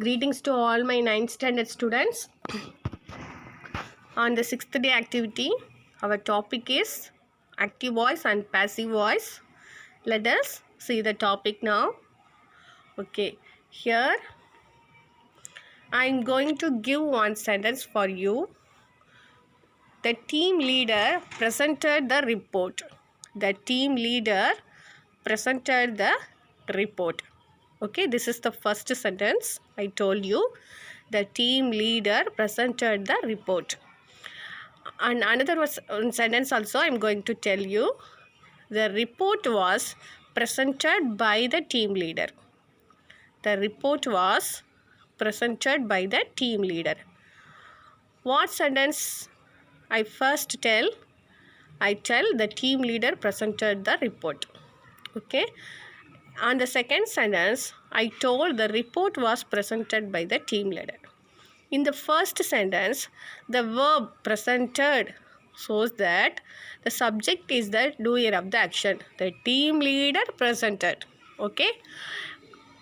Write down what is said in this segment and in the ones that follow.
Greetings to all my 9th standard students. On the 6th day activity, our topic is active voice and passive voice. Let us see the topic now. Okay, here I am going to give one sentence for you. The team leader presented the report. The team leader presented the report. Okay, this is the first sentence I told you. The team leader presented the report. And another sentence also I am going to tell you. The report was presented by the team leader. The report was presented by the team leader. What sentence I first tell? I tell the team leader presented the report. Okay. On the second sentence, I told the report was presented by the team leader. In the first sentence, the verb presented shows that the subject is the doer of the action. The team leader presented. Okay.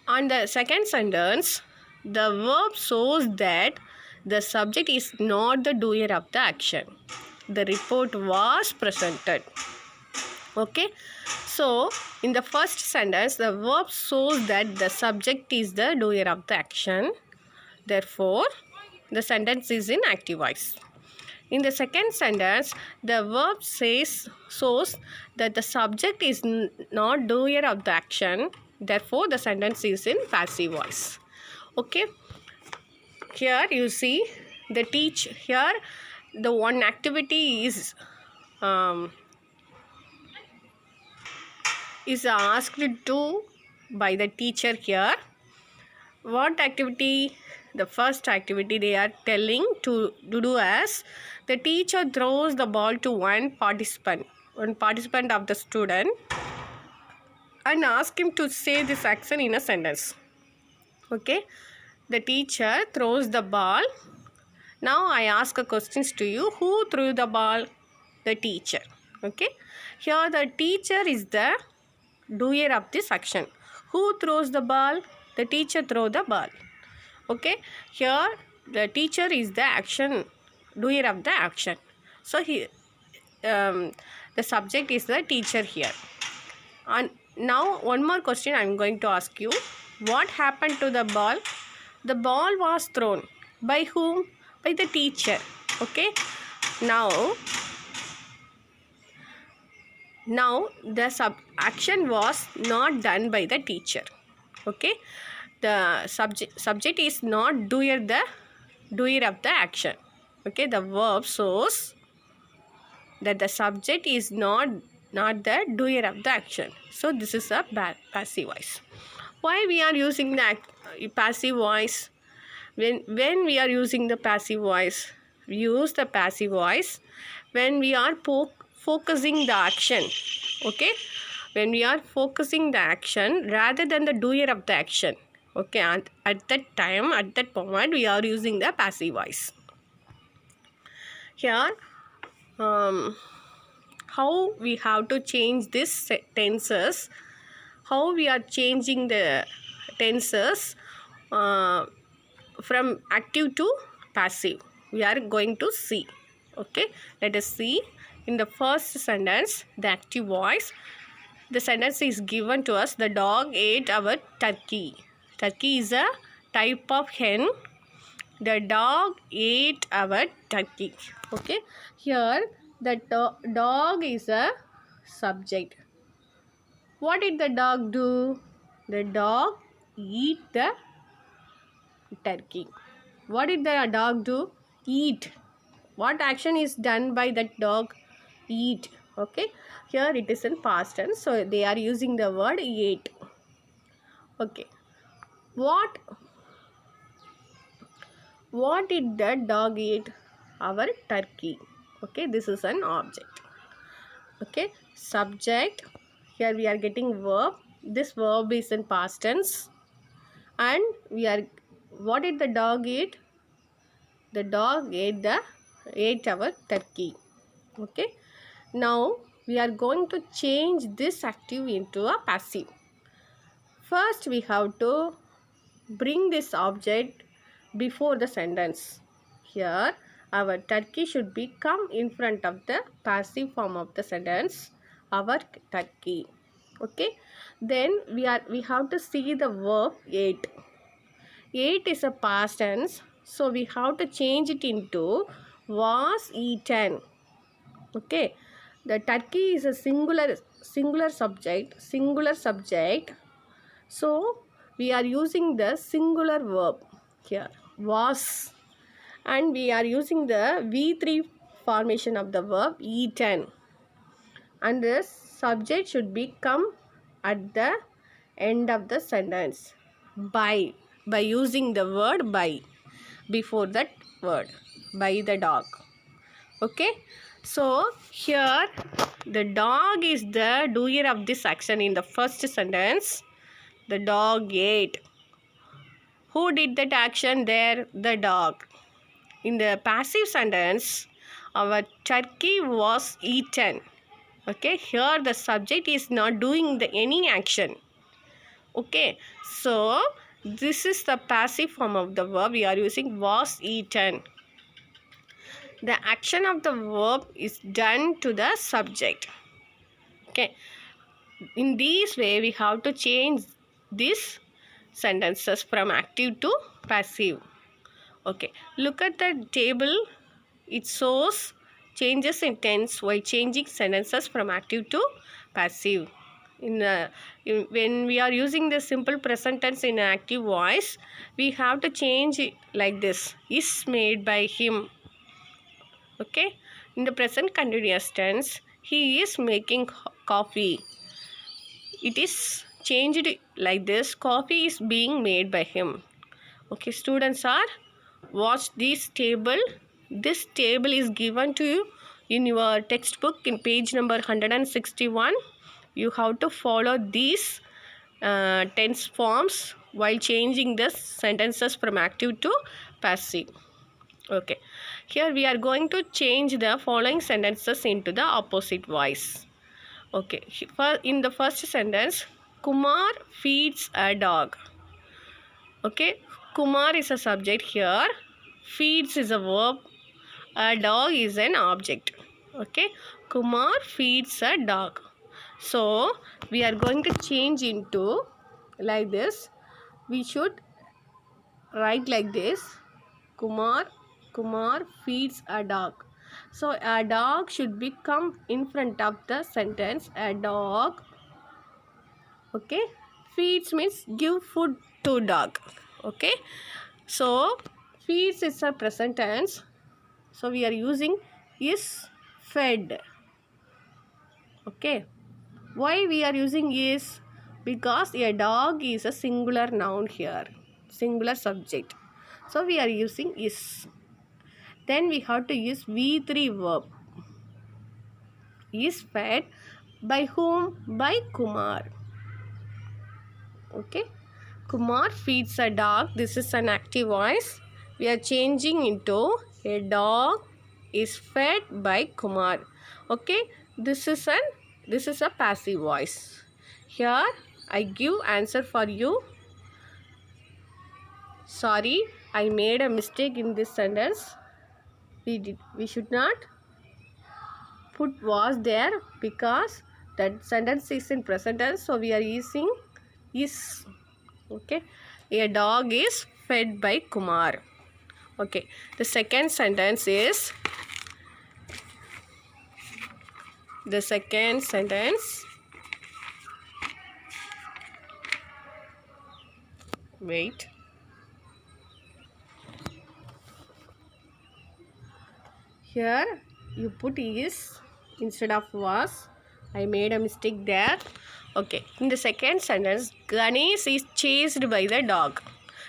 On the second sentence, the verb shows that the subject is not the doer of the action. The report was presented. Okay. So, in the first sentence, the verb shows that the subject is the doer of the action. Therefore, the sentence is in active voice. In the second sentence, the verb shows that the subject is not doer of the action. Therefore, the sentence is in passive voice. Okay. Here you see the here the one activity is asked to by the teacher here. What activity? The first activity they are telling to do as the teacher throws the ball to one participant of the student and ask him to say this action in a sentence. Okay. The teacher throws the ball. Now I ask a questions to you. Who threw the ball? The teacher. Okay. Here the teacher is the doer of this action. Who throws the ball? The teacher throws the ball. Okay. Here the teacher is the doer of the action. So the subject is the teacher here. And now one more question I am going to ask you. What happened to the ball? The ball was thrown. By whom? By the teacher. Okay. Now the action was not done by the teacher. Okay. The subject is not doer of the action. Okay. The verb shows that the subject is not the doer of the action. So this is a passive voice. Why we are using the passive voice? When we are using the passive voice, we use the passive voice when we are focusing the action. Okay. When we are focusing the action rather than the doer of the action. Okay. And at that moment, we are using the passive voice. Here, how we have to change this tenses? How we are changing the tenses from active to passive? We are going to see. Okay. Let us see. In the first sentence, the active voice, the sentence is given to us. The dog ate our turkey. Turkey is a type of hen. The dog ate our turkey. Okay. Here, the dog is a subject. What did the dog do? The dog eat the turkey. What did the dog do? Eat. What action is done by that dog? Eat. Okay. Here it is in past tense. So they are using the word ate. Okay. What did the dog eat? Our turkey. Okay. This is an object. Okay. Subject. Here we are getting verb. This verb is in past tense. And what did the dog eat? The dog ate our turkey. Okay. Now we are going to change this active into a passive. First we have to bring this object before the sentence. Here, our turkey should be come in front of the passive form of the sentence. Our turkey. Okay. Then we have to see the verb ate. Ate is a past tense, so we have to change it into was eaten. Okay. The turkey is a singular subject. So we are using the singular verb here, was, and we are using the V3 formation of the verb eaten, and the subject should be come at the end of the sentence by using the word by before that word, by the dog. Okay, so here the dog is the doer of this action in the first sentence. The dog ate. Who did that action there? The dog. In the passive sentence, our turkey was eaten. Okay, here the subject is not doing any action. Okay, so this is the passive form of the verb. We are using was eaten. The action of the verb is done to the subject. Okay, in this way we have to change these sentences from active to passive. Okay, look at the table. It shows changes in tense while changing sentences from active to passive. When we are using the simple present tense in active voice, we have to change it like this: is made by him. Okay, in the present continuous tense, he is making coffee. It is changed like this: coffee is being made by him. Okay, students are watch this table. This table is given to you in your textbook in page number 161. You have to follow these tense forms while changing the sentences from active to passive. Okay, here we are going to change the following sentences into the opposite voice. Okay, in the first sentence, Kumar feeds a dog. Okay, Kumar is a subject here. Feeds is a verb. A dog is an object. Okay, Kumar feeds a dog. So we are going to change into like this. We should write like this: Kumar feeds a dog. So a dog should become in front of the sentence. A dog. Okay, feeds means give food to dog. Okay, so feeds is a present tense. So we are using is fed. Okay, why we are using is? Because a dog is a singular noun here, singular subject. So we are using is. Then we have to use V3 verb. Is fed by whom? By Kumar. Okay, Kumar feeds a dog. This is an active voice. We are changing into a dog is fed by Kumar. Okay, this is a passive voice. Here I give answer for you. Sorry, I made a mistake in this sentence. We should not put was there because that sentence is in present tense. So we are using is. Okay, a dog is fed by Kumar. Okay, the second sentence is wait. Here you put is instead of was. I made a mistake there. Okay, in the second sentence, Ganesh is chased by the dog.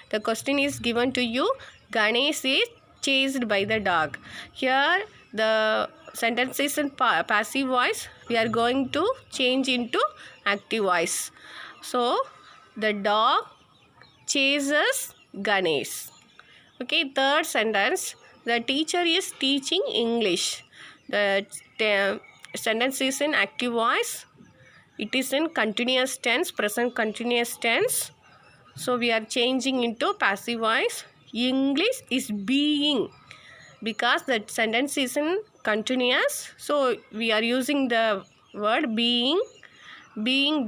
The question is given to you. Ganesh is chased by the dog. Here the sentence is in passive voice. We are going to change into active voice. So the dog chases Ganesh. Okay, third sentence, the teacher is teaching English. The sentence is in active voice. It is in continuous tense, present continuous tense. So we are changing into passive voice. English is being, because that sentence is in continuous. So we are using the word being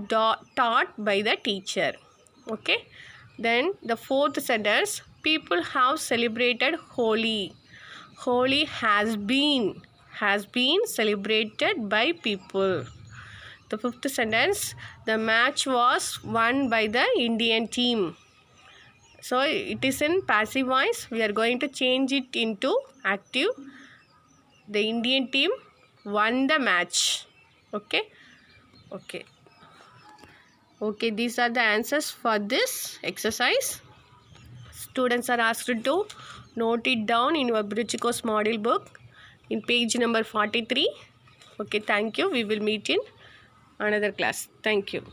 taught by the teacher. Okay. Then the fourth sentence, people have celebrated Holi. Holi has been celebrated by people. The fifth sentence, the match was won by the Indian team. So it is in passive voice. We are going to change it into active. The Indian team won the match. Okay. Okay, these are the answers for this exercise. Students are asked to note it down in your Bridge Course model book in page number 43. Okay, thank you. We will meet in another class. Thank you.